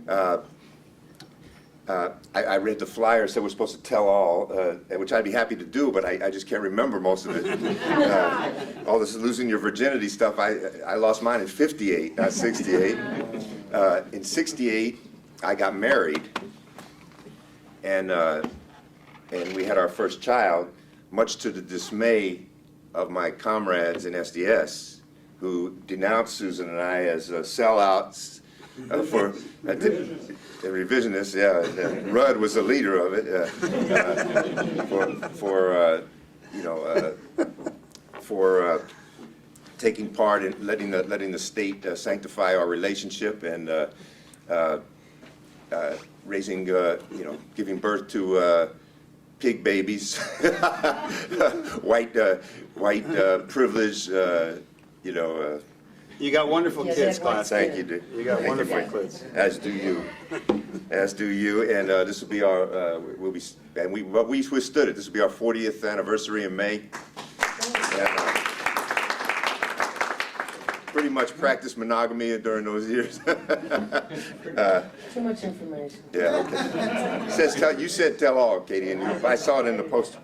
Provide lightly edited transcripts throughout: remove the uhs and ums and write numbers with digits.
I read the flyer, said we're supposed to tell all, which I'd be happy to do, but I just can't remember most of it. All this losing your virginity stuff, I lost mine in 58, not 68. In 68, I got married, and we had our first child, much to the dismay of my comrades in SDS, who denounced Susan and I as sellouts for revisionists. Yeah, Rudd was the leader of it. For taking part in letting the state sanctify our relationship and raising, giving birth to pig babies, white privilege, You got wonderful kids, Klonsky. Thank you, dude. You got wonderful kids. As do you. As do you. And this will be our, we withstood it. This will be our 40th anniversary in May. And, pretty much practiced monogamy during those years. Too much information. Yeah, okay. You said tell all, Katie, and I saw it in the poster.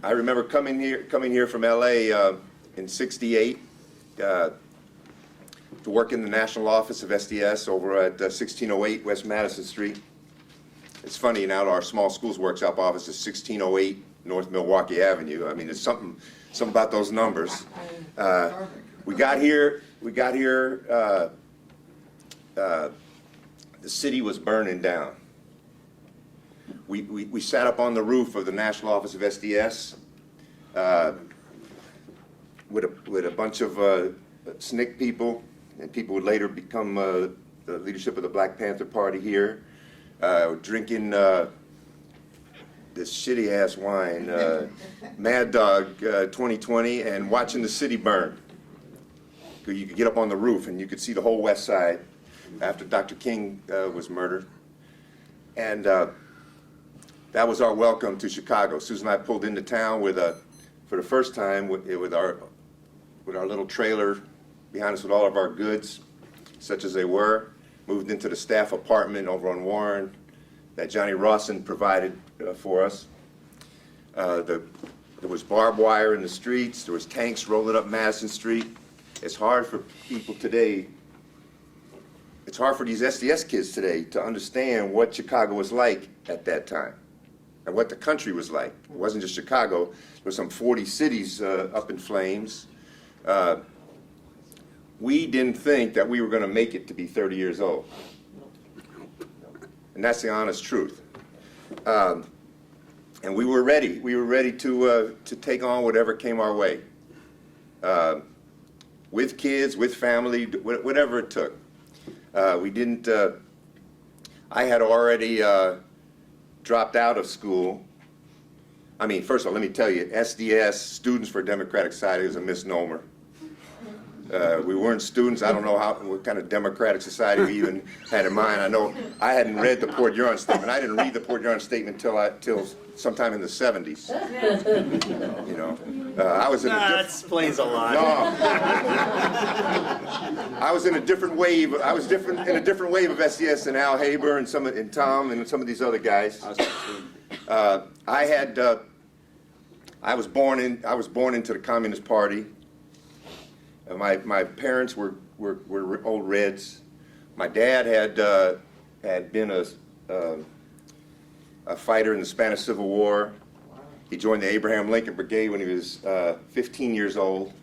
I remember coming here from LA in '68 to work in the national office of SDS over at 1608 West Madison Street. It's funny, now our small schools workshop office is 1608 North Milwaukee Avenue. I mean, there's something about those numbers. We got here. The city was burning down. We sat up on the roof of the national office of SDS with a bunch of SNCC people, and people would later become the leadership of the Black Panther Party here, drinking this shitty ass wine, Mad Dog 2020, and watching the city burn. You could get up on the roof and you could see the whole west side after Dr. King was murdered. And that was our welcome to Chicago. Susan and I pulled into town for the first time with our little trailer behind us with all of our goods, such as they were. Moved into the staff apartment over on Warren that Johnny Rawson provided for us. There was barbed wire in the streets. There was tanks rolling up Madison Street. It's hard for people today, it's hard for these SDS kids today to understand what Chicago was like at that time and what the country was like. It wasn't just Chicago. There were some 40 cities up in flames. We didn't think that we were going to make it to be 30 years old. And that's the honest truth. And we were ready. We were ready to take on whatever came our way. With kids, with family, whatever it took. We didn't, I had already dropped out of school. I mean, first of all, let me tell you, SDS, Students for a Democratic Society, is a misnomer. We weren't students. I don't know what kind of democratic society we even had in mind. I know I hadn't read the Port Huron Statement. I didn't read the Port Huron Statement till sometime in the 70s. I was in that explains a lot. No. I was in a different wave. I was in a different wave of SDS than Al Haber and Tom and some of these other guys. I was born into the Communist Party. My parents were old Reds. My dad had been a fighter in the Spanish Civil War. He joined the Abraham Lincoln Brigade when he was 15 years old.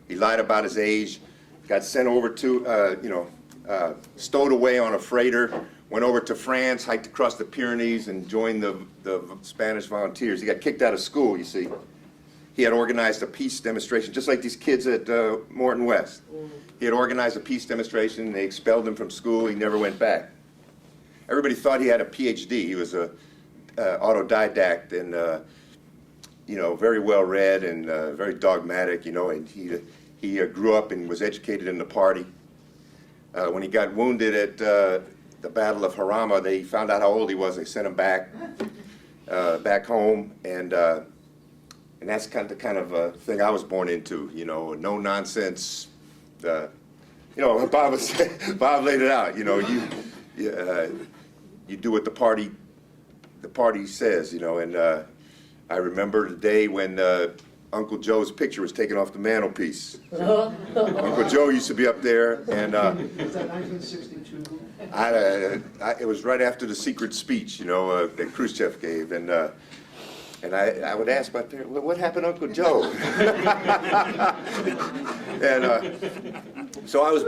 He lied about his age, got sent over to, stowed away on a freighter, went over to France, hiked across the Pyrenees, and joined the Spanish volunteers. He got kicked out of school, you see. He had organized a peace demonstration, just like these kids at Morton West. He had organized a peace demonstration, and they expelled him from school. He never went back. Everybody thought he had a PhD. He was a autodidact and, very well read and very dogmatic, and he grew up and was educated in the party. When he got wounded at the Battle of Jarama, they found out how old he was. They sent him back home, and that's the kind of thing I was born into, no nonsense, you know, Bob laid it out. You know, you do what the party says. You know, and I remember the day when Uncle Joe's picture was taken off the mantelpiece. Uncle Joe used to be up there, and Is that 1962? it was right after the secret speech, you know, that Khrushchev gave, and I would ask my parents, "What happened to Uncle Joe?" And so I was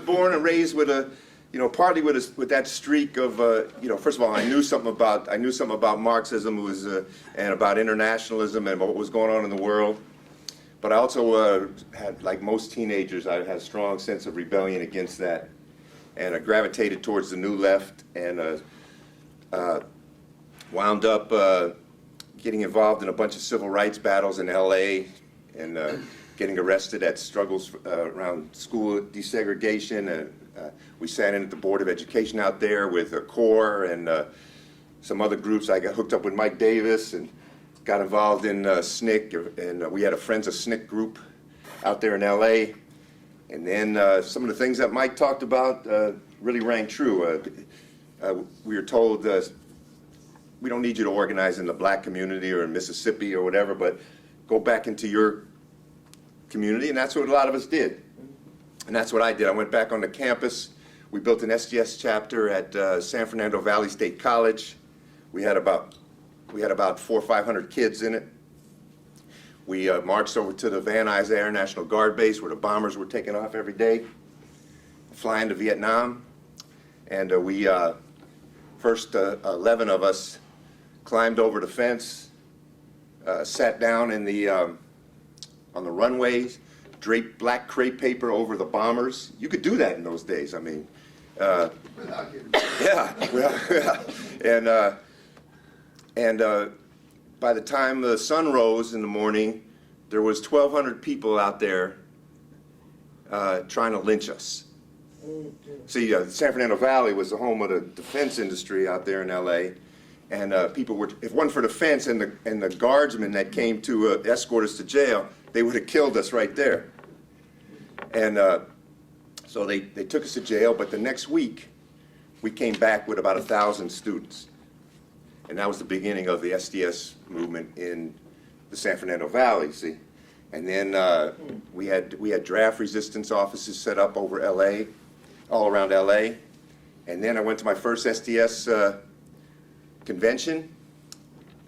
born and raised with a, you know, partly with that streak of, you know, first of all, I knew something about Marxism, and about internationalism and what was going on in the world. But I also had, like most teenagers, I had a strong sense of rebellion against that, and I gravitated towards the new left, and wound up getting involved in a bunch of civil rights battles in LA, and getting arrested at struggles around school desegregation, and we sat in at the Board of Education out there with a CORE and some other groups. I got hooked up with Mike Davis and got involved in SNCC, and we had a Friends of SNCC group out there in LA. And then some of the things that Mike talked about really rang true. We were told, we don't need you to organize in the black community or in Mississippi or whatever, but go back into your community, and that's what a lot of us did. And that's what I did. I went back on the campus. We built an SDS chapter at San Fernando Valley State College. We had about 400 or 500 kids in it. We marched over to the Van Nuys Air National Guard base where the bombers were taking off every day, flying to Vietnam. And we, first 11 of us climbed over the fence, sat down in the, on the runways, draped black crepe paper over the bombers. You could do that in those days. I mean, yeah, well, yeah. And by the time the sun rose in the morning, there was 1,200 people out there trying to lynch us. See, San Fernando Valley was the home of the defense industry out there in LA, and people were, if it wasn't for the fence and the guardsmen that came to escort us to jail, they would have killed us right there. And so they took us to jail, but the next week, we came back with about 1,000 students. And that was the beginning of the SDS movement in the San Fernando Valley, see. And then we had draft resistance offices set up over LA, all around LA. And then I went to my first SDS convention,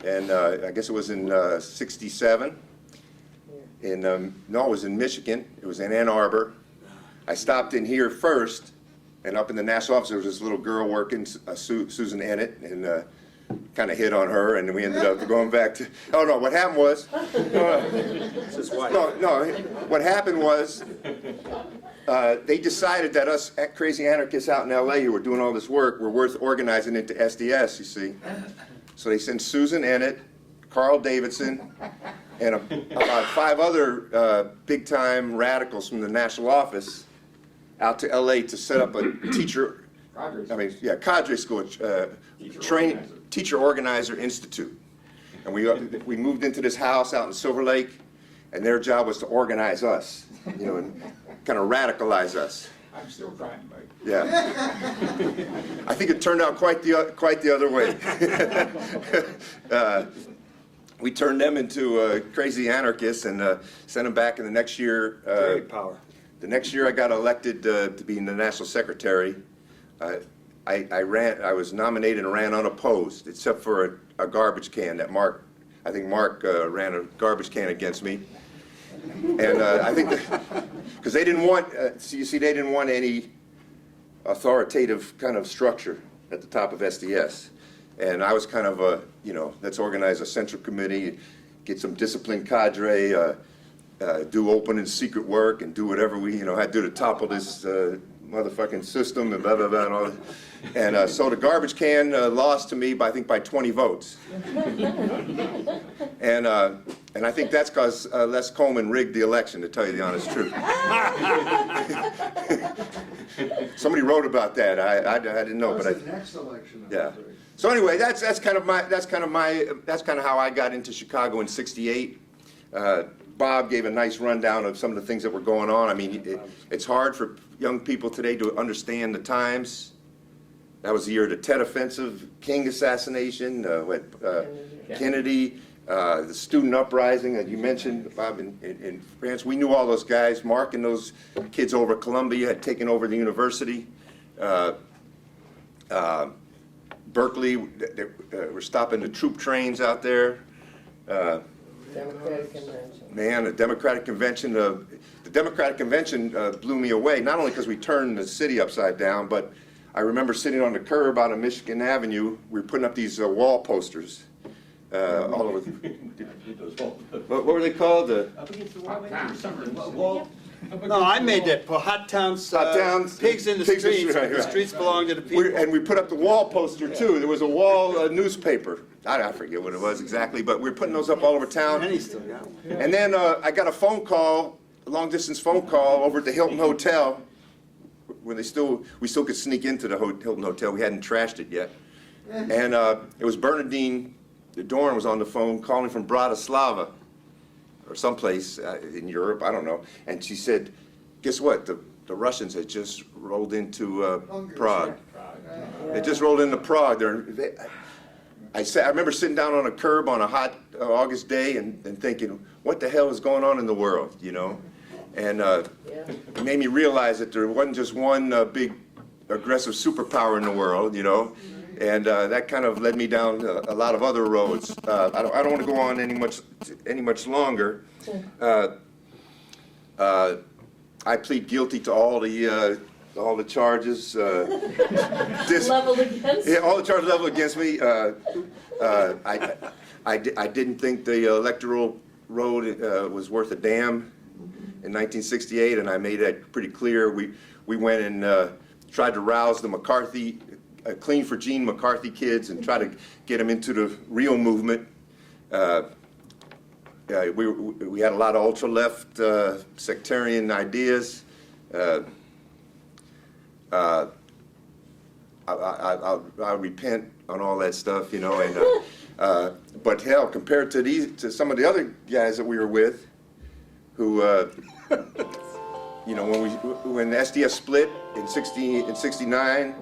and I guess it was in '67. No, it was in Michigan. It was in Ann Arbor. I stopped in here first, and up in the national office there was this little girl working, Susan Ennett, and kind of hit on her, and we ended up going back to. Oh no! What happened was. It's his wife. No. What happened was they decided that us crazy anarchists out in L.A. who were doing all this work were worth organizing into SDS. You see, so they sent Susan Ennett, Carl Davidson, and about 5 other big-time radicals from the national office out to L.A. to set up a teacher. Cadre school, teacher organizer institute, and we moved into this house out in Silver Lake, and their job was to organize us, you know, and kind of radicalize us. I'm still trying, Mike. Yeah, I think it turned out quite the other way. We turned them into crazy anarchists and sent them back. And the next year, Great power. The next year, I got elected to be the national secretary. I was nominated and ran unopposed, except for a garbage can that I think Mark ran a garbage can against me. And I think because they didn't want, you see, they didn't want any authoritative kind of structure at the top of SDS. And I was kind of a, you know, let's organize a central committee, get some disciplined cadre, do open and secret work, and do whatever we, you know, had to do to topple this motherfucking system and blah, blah, blah, and all that. And so the garbage can lost to me by, I think, by 20 votes. And I think that's because Les Coleman rigged the election, to tell you the honest truth. Somebody wrote about that. I didn't know, but the next election. Yeah. So anyway, that's kind of how I got into Chicago in '68. Bob gave a nice rundown of some of the things that were going on. I mean, it's hard for young people today to understand the times. That was the year of the Tet Offensive, King assassination, Kennedy, the student uprising that you mentioned, Bob, in France. We knew all those guys. Mark and those kids over at Columbia had taken over the university. Berkeley, they were stopping the troop trains out there. Democratic Convention. Man, the Democratic Convention blew me away, not only because we turned the city upside down, but I remember sitting on the curb out of Michigan Avenue. We were putting up these wall posters all over. What were they called? Up against the wall, maybe, or something. Wall. No, I made that for Hot Towns, Hot Towns, pigs in the pigs in the streets. street, right, The right. streets belong to the people. And we put up the wall poster too. There was a wall newspaper. I forget what it was exactly, but we were putting those up all over town. And he still got one. And then I got a phone call, a long distance phone call over at the Hilton Hotel, when we still could sneak into the Hilton Hotel. We hadn't trashed it yet. And it was Bernadine Dorn was on the phone calling from Bratislava or someplace in Europe, I don't know. And she said, guess what? The Russians had just rolled into Prague. They just rolled into Prague. I remember sitting down on a curb on a hot August day and thinking, what the hell is going on in the world, you know? And it made me realize that there wasn't just one big aggressive superpower in the world, you know? And that kind of led me down a lot of other roads. I don't want to go on any much longer. I plead guilty to all the charges. Leveled against? Yeah, all the charges leveled against me. I didn't think the electoral road was worth a damn in 1968, and I made that pretty clear. We went and tried to rouse the McCarthy, Clean for Gene McCarthy kids, and try to get them into the real movement. We had a lot of ultra-left sectarian ideas. I'll repent on all that stuff, you know. And but hell, compared to some of the other guys that we were with, who, you know, when the SDS split in '69,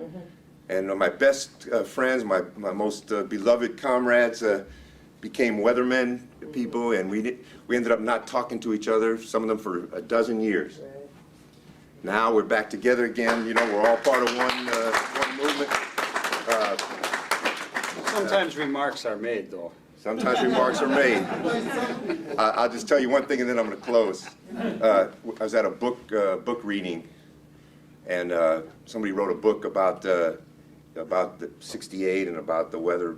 and my best friends, my most beloved comrades, became weathermen people, and we ended up not talking to each other, some of them for a dozen years. Right. Now we're back together again. You know, we're all part of one movement. Sometimes remarks are made, though. Sometimes remarks are made. I'll just tell you one thing, and then I'm going to close. I was at a book reading, and somebody wrote a book about the '68 and about the weather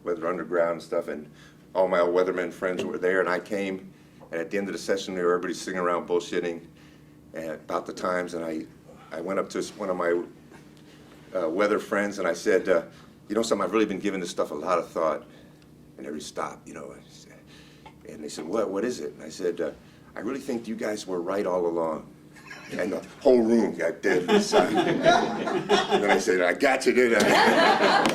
underground and stuff, and all my old weathermen friends were there, and I came, and at the end of the session there, everybody's sitting around bullshitting about the times, and I went up to one of my weather friends, and I said, you know something, I've really been giving this stuff a lot of thought. And everybody stopped, you know, and they said, what is it? And I said, I really think you guys were right all along. And the whole room got dead inside. And then I said, I got you, didn't I?